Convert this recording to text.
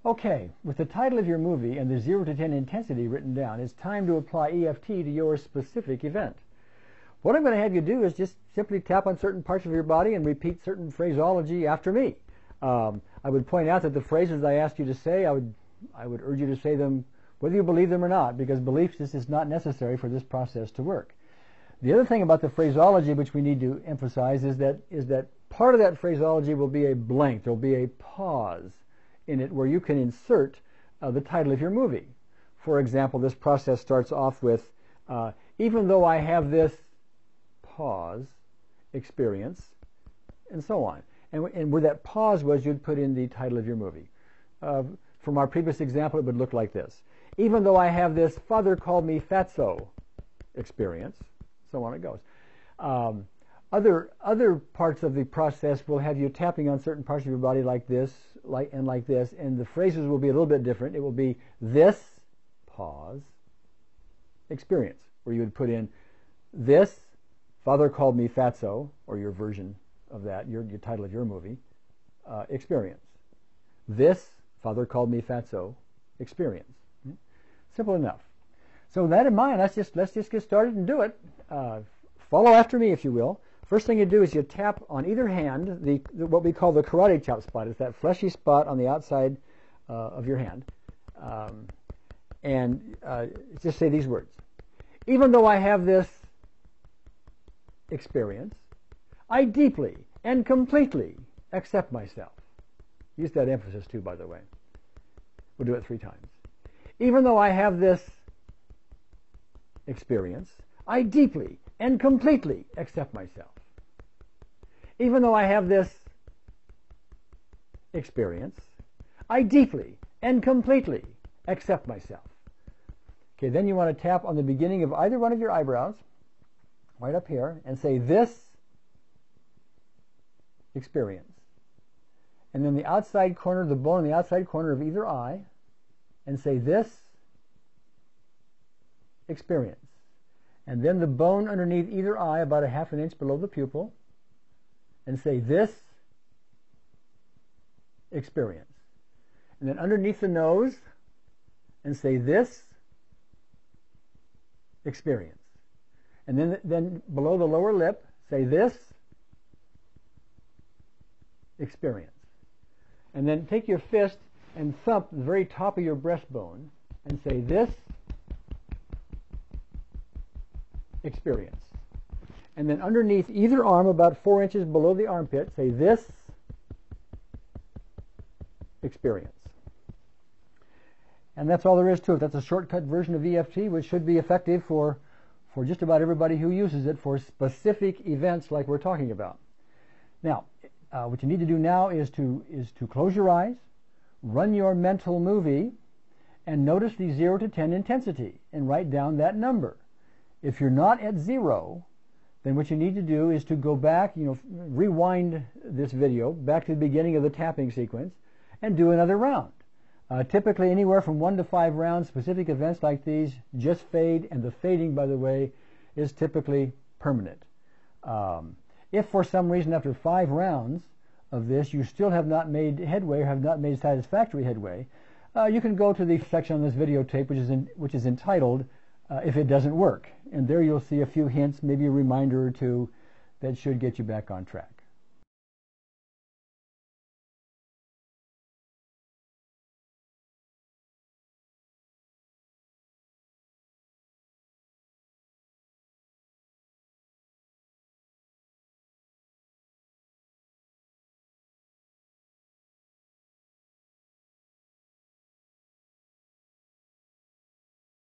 Okay, with the title of your movie and the 0 to 10 intensity written down, it's time to apply EFT to your specific event. What I'm going to have you do is just simply tap on certain parts of your body and repeat certain phraseology after me. I would point out that the phrases I asked you to say, I would urge you to say them whether you believe them or not, because belief just is not necessary for this process to work. The other thing about the phraseology which we need to emphasize is that part of that phraseology will be a blank. There will be a pause in it where you can insert the title of your movie. For example, this process starts off with, even though I have this pause experience, and so on. And where that pause was, you'd put in the title of your movie. From our previous example, it would look like this. Even though I have this father called me fatso experience, so on it goes. Other parts of the process will have you tapping on certain parts of your body like this, like this, and the phrases will be a little bit different. It will be this pause experience, where you would put in this father called me fatso, or your version of that, your title of your movie, experience. This father called me fatso experience. Simple enough. So with that in mind, let's just get started and do it. Follow after me, if you will. First thing you do is you tap on either hand what we call the karate chop spot. It's that fleshy spot on the outside of your hand. And just say these words. Even though I have this experience, I deeply and completely accept myself. Use that emphasis too, by the way. We'll do it 3 times. Even though I have this experience, I deeply and completely accept myself. Even though I have this experience, I deeply and completely accept myself. Okay, then you want to tap on the beginning of either one of your eyebrows, right up here, and say this experience. And then the outside corner, the bone on the outside corner of either eye, and say this experience. And then the bone underneath either eye, about 1/2 inch below the pupil, and say this experience. And then underneath the nose, and say this experience. And then below the lower lip, say this experience. And then take your fist and thump the very top of your breastbone and say this experience. And then underneath either arm, about 4 inches below the armpit, say this experience. And that's all there is to it. That's a shortcut version of EFT, which should be effective for just about everybody who uses it for specific events like we're talking about. Now, what you need to do now is to close your eyes, run your mental movie, and notice the 0 to 10 intensity, and write down that number. If you're not at 0, then what you need to do is to go back, rewind this video back to the beginning of the tapping sequence and do another round. Typically anywhere from 1 to 5 rounds. Specific events like these just fade, and the fading, by the way, is typically permanent. If for some reason after 5 rounds of this you still have not made headway or have not made satisfactory headway, you can go to the section on this videotape which is entitled If It Doesn't Work. And there you'll see a few hints, maybe a reminder or two that should get you back on track.